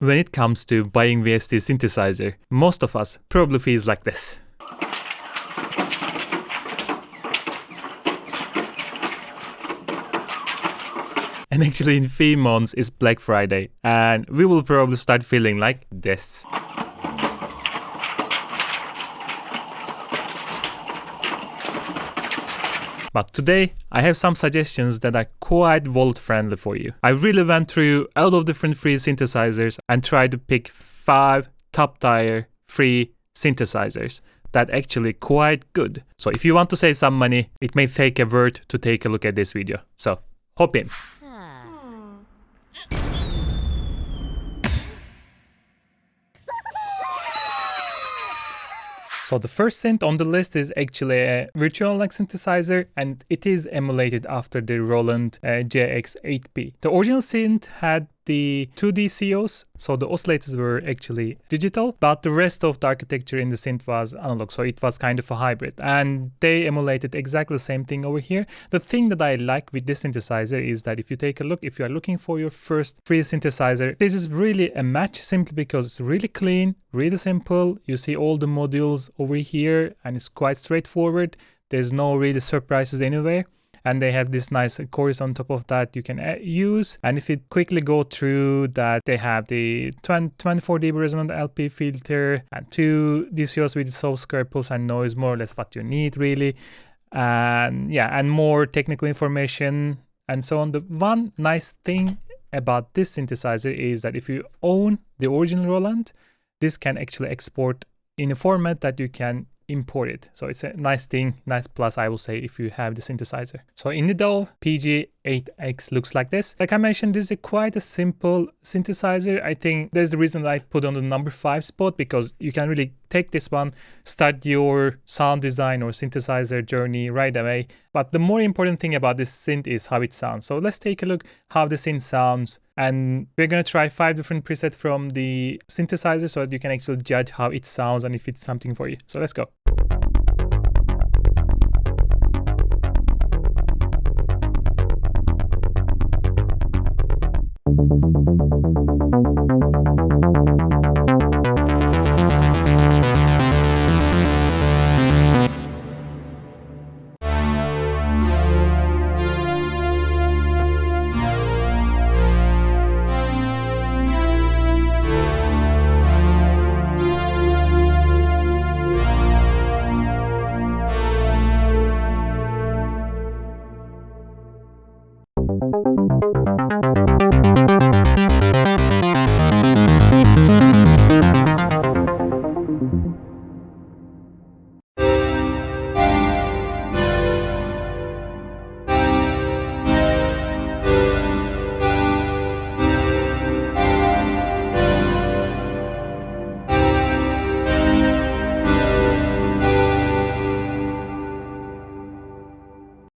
When it comes to buying VST synthesizer, most of us probably feels like this. And actually in 3 months is Black Friday, and we will probably start feeling like this. But today, I have some suggestions that are quite wallet friendly for you. I really went through a lot of different free synthesizers and tried to pick 5 top tier free synthesizers that actually quite good. So if you want to save some money, it may take a word to take a look at this video. So hop in. So the first synth on the list is actually a virtual synthesizer, and it is emulated after the Roland JX8P. The original synth had the 2D COs, so the oscillators were actually digital, but the rest of the architecture in the synth was analog, so it was kind of a hybrid. And they emulated exactly the same thing over here. The thing that I like with this synthesizer is that if you take a look, if you are looking for your first free synthesizer, this is really a match simply because it's really clean, really simple. You see all the modules over here and it's quite straightforward. There's no really surprises anywhere. And they have this nice chorus on top of that you can use. And if you quickly go through that, they have the 24 dB resonant LP filter and 2 DCOs with soft square pulse and noise, more or less what you need really. And yeah, and more technical information and so on. The one nice thing about this synthesizer is that if you own the original Roland, this can actually export in a format that you can import it. So it's a nice thing, nice plus I will say if you have the synthesizer. So in the DAW, PG8X looks like this. Like I mentioned, this is quite a simple synthesizer. I think there's the reason I put on the number 5 spot, because you can really take this one, start your sound design or synthesizer journey right away. But the more important thing about this synth is how it sounds. So let's take a look how the synth sounds. And we're going to try 5 different presets from the synthesizer so that you can actually judge how it sounds and if it's something for you. So let's go.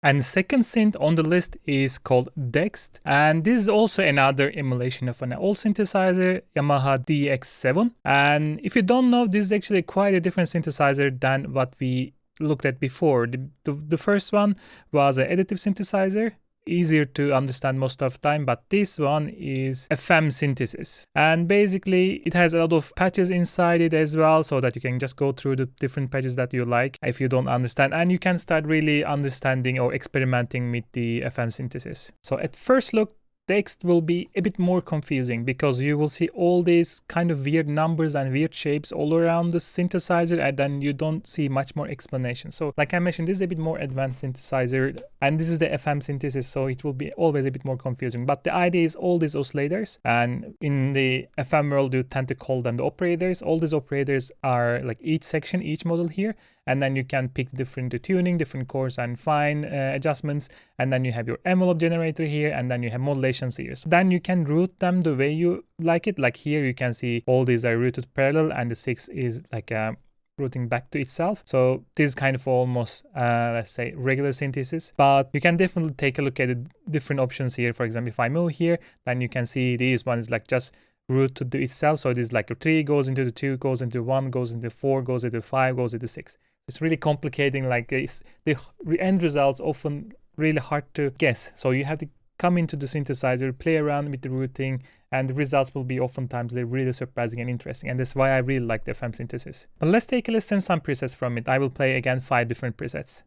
And the second synth on the list is called Dexed, and this is also another emulation of an old synthesizer, Yamaha DX7. And if you don't know, this is actually quite a different synthesizer than what we looked at before. The first one was an additive synthesizer, easier to understand most of the time, but this one is FM synthesis, and basically it has a lot of patches inside it as well, so that you can just go through the different patches that you like if you don't understand, and you can start really understanding or experimenting with the FM synthesis. So at first look, Dexed will be a bit more confusing because you will see all these kind of weird numbers and weird shapes all around the synthesizer, and then you don't see much more explanation. So like I mentioned, this is a bit more advanced synthesizer, and this is the FM synthesis, so it will be always a bit more confusing. But the idea is all these oscillators, and in the FM world you tend to call them the operators. All these operators are like each section, each model here, and then you can pick different tuning, different chords and fine adjustments, and then you have your envelope generator here, and then you have modulations here. So then you can route them the way you like it. Like here you can see all these are routed parallel, and the 6 is like routing back to itself. So this is kind of almost let's say regular synthesis, but you can definitely take a look at the different options here. For example, if I move here, then you can see this one is like just root to do itself. So it is like a 3 goes into the 2, goes into 1, goes into 4, goes into 5, goes into 6. It's really complicating, like the end results often really hard to guess. So you have to come into the synthesizer, play around with the routing, and the results will be oftentimes they're really surprising and interesting. And that's why I really like the FM synthesis. But let's take a listen to some presets from it. I will play again 5 different presets.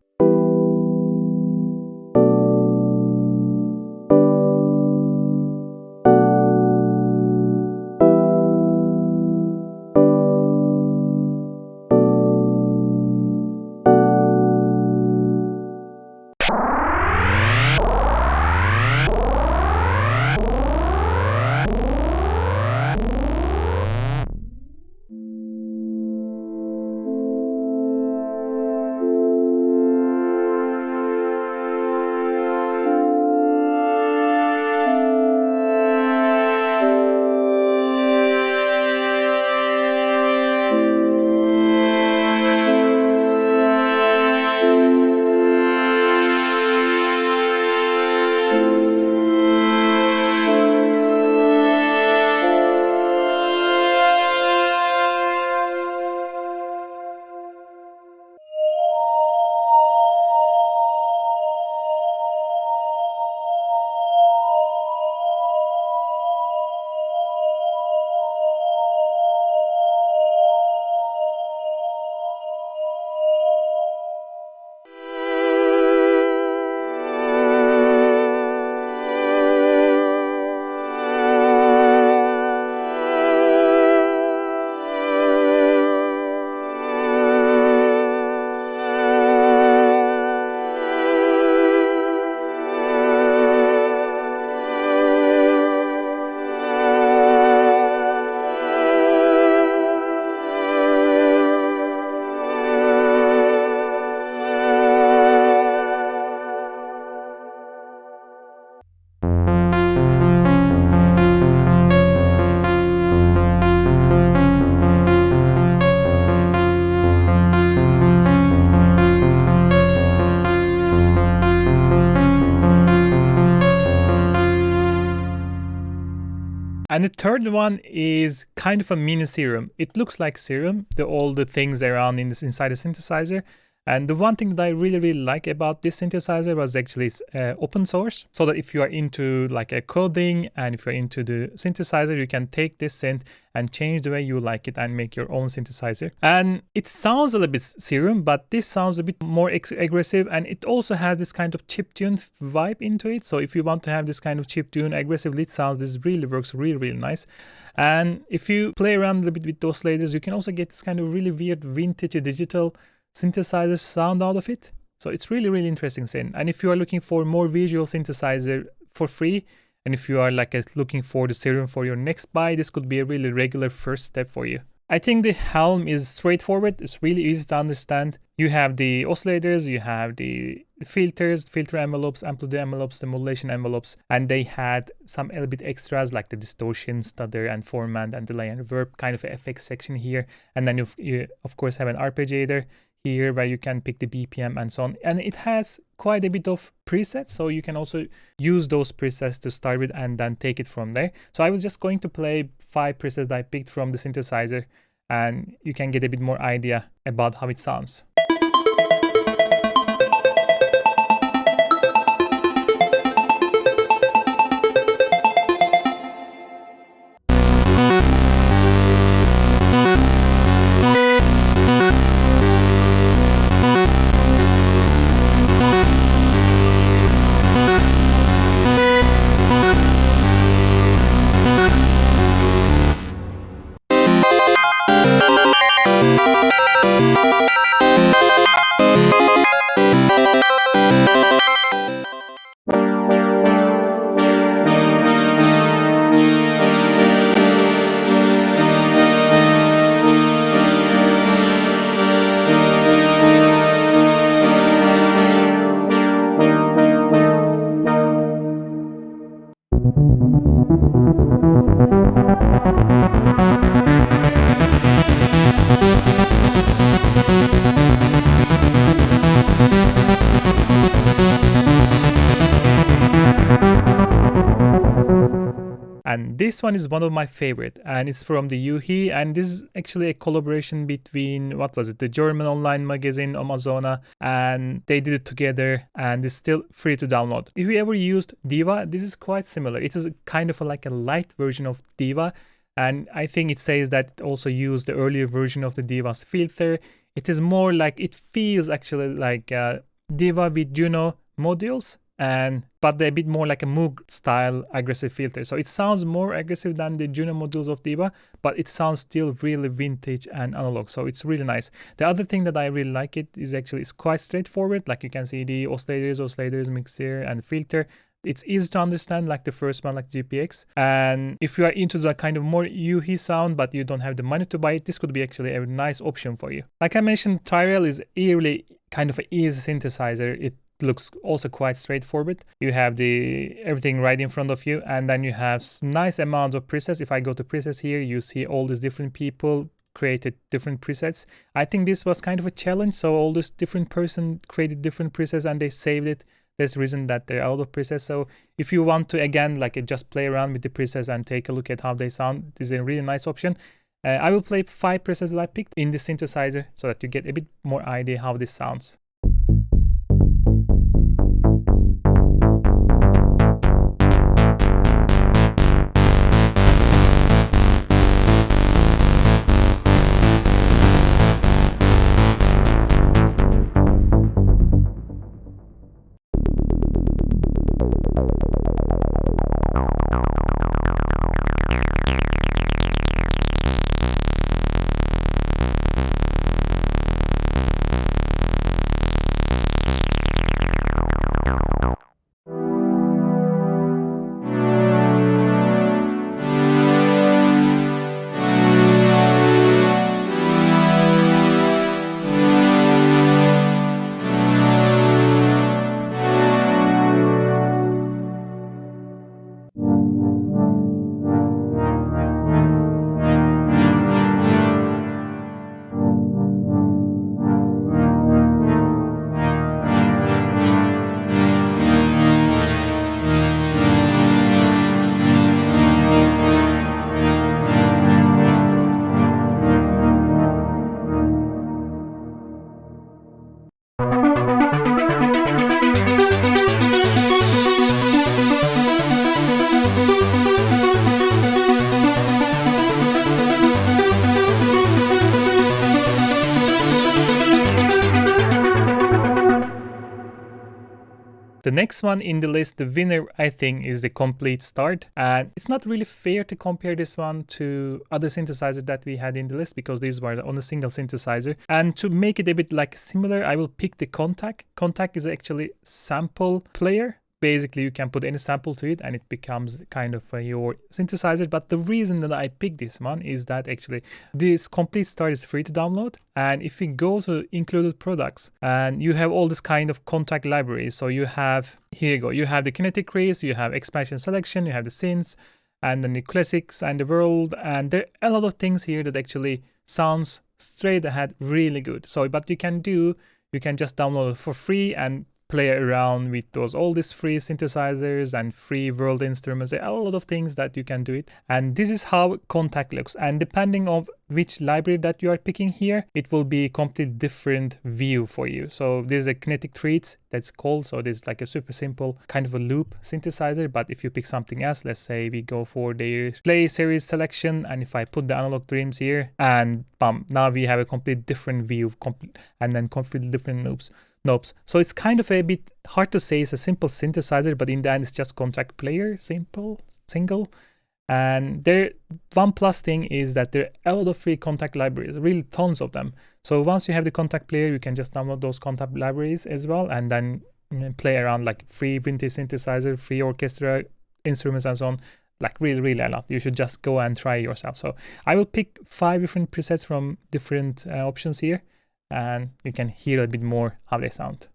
And the third one is kind of a mini serum. It looks like serum, all the things around inside the synthesizer. And the one thing that I really like about this synthesizer was actually open source. So that if you are into like a coding and if you're into the synthesizer, you can take this synth and change the way you like it and make your own synthesizer. And it sounds a little bit serum, but this sounds a bit more aggressive, and it also has this kind of chiptune vibe into it. So if you want to have this kind of chiptune, aggressive lead sounds, this really works really nice. And if you play around a little bit with the oscillators, you can also get this kind of really weird vintage digital synthesizer sound out of it. So it's really interesting synth. And if you are looking for more visual synthesizer for free, and if you are like looking for the serum for your next buy, this could be a really regular first step for you. I think the helm is straightforward. It's really easy to understand. You have the oscillators, you have the filters, filter envelopes, amplitude envelopes, the modulation envelopes, and they had some a little bit extras like the distortion, stutter, and formant, and delay and reverb kind of effects section here. And then you of course have an arpeggiator here where you can pick the BPM and so on. And it has quite a bit of presets, so you can also use those presets to start with and then take it from there. So I was just going to play 5 presets that I picked from the synthesizer, and you can get a bit more idea about how it sounds. this one is one of my favorite, and it's from the Yuhi, and this is actually a collaboration between, what was it, the German online magazine Amazona, and they did it together, and it's still free to download. If you ever used Diva, this is quite similar. It is kind of like a light version of Diva, and I think it says that it also used the earlier version of the Diva's filter. It is more like, it feels actually like Diva with Juno modules, but they're a bit more like a Moog style aggressive filter. So it sounds more aggressive than the Juno modules of Diva, but it sounds still really vintage and analog. So it's really nice. The other thing that I really like it is actually it's quite straightforward. Like you can see the oscillators, mixer and filter. It's easy to understand, like the first one, like GPX. And if you are into the kind of more Yuhi sound, but you don't have the money to buy it, this could be actually a nice option for you. Like I mentioned, Tyrell is really kind of an easy synthesizer. It looks also quite straightforward. You have everything right in front of you, and then you have nice amounts of presets. If I go to presets here, you see all these different people created different presets. I think this was kind of a challenge. So all this different person created different presets and they saved it. There's the reason that they're out of presets. So if you want to, again, like just play around with the presets and take a look at how they sound, this is a really nice option. I will play 5 presets that I picked in the synthesizer so that you get a bit more idea how this sounds. The next one in the list, the winner, I think, is the Complete Start. And it's not really fair to compare this one to other synthesizers that we had in the list because these were on a single synthesizer. And to make it a bit like similar, I will pick the Kontakt. Kontakt is actually sample player. Basically, you can put any sample to it and it becomes kind of your synthesizer. But the reason that I picked this one is that actually this Complete Start is free to download. And if you go to included products and you have all this kind of Kontakt libraries. So you have, here you go, you have the kinetic race, you have expansion selection, you have the synths, and then the classics and the world. And there are a lot of things here that actually sounds straight ahead really good. So, but you can just download it for free and play around with all these free synthesizers and free world instruments. There are a lot of things that you can do it. And this is how Kontakt looks. And depending on which library that you are picking here, it will be a completely different view for you. So there's a kinetic treats that's called. So there's like a super simple kind of a loop synthesizer. But if you pick something else, let's say we go for the play series selection. And if I put the analog dreams here and bam, now we have a complete different view and then completely different knobs. So it's kind of a bit hard to say it's a simple synthesizer, but in the end it's just Kontakt player, single. And one plus thing is that there are a lot of free Kontakt libraries, really tons of them. So once you have the Kontakt player, you can just download those Kontakt libraries as well, and then play around like free vintage synthesizer, free orchestra instruments and so on. Like really a lot. You should just go and try yourself. So I will pick 5 different presets from different options here, and you can hear a bit more how they sound.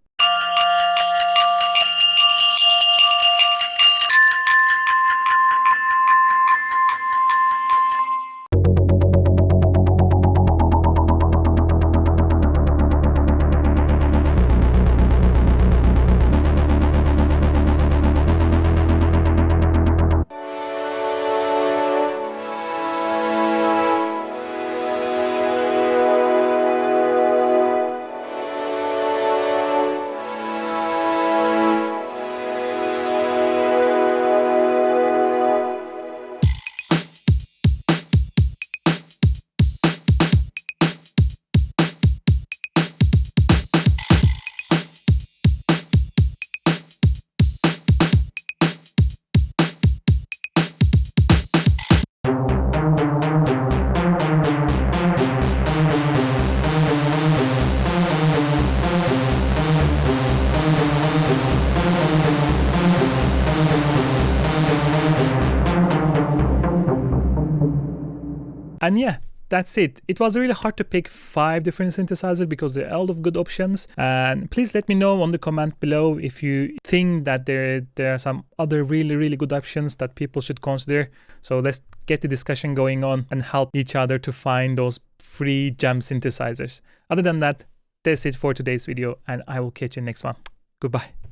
And yeah, that's it. It was really hard to pick 5 different synthesizers because there are a lot of good options. And please let me know on the comment below if you think that there are some other really good options that people should consider. So let's get the discussion going on and help each other to find those free jam synthesizers. Other than that, that's it for today's video, and I will catch you next one. Goodbye.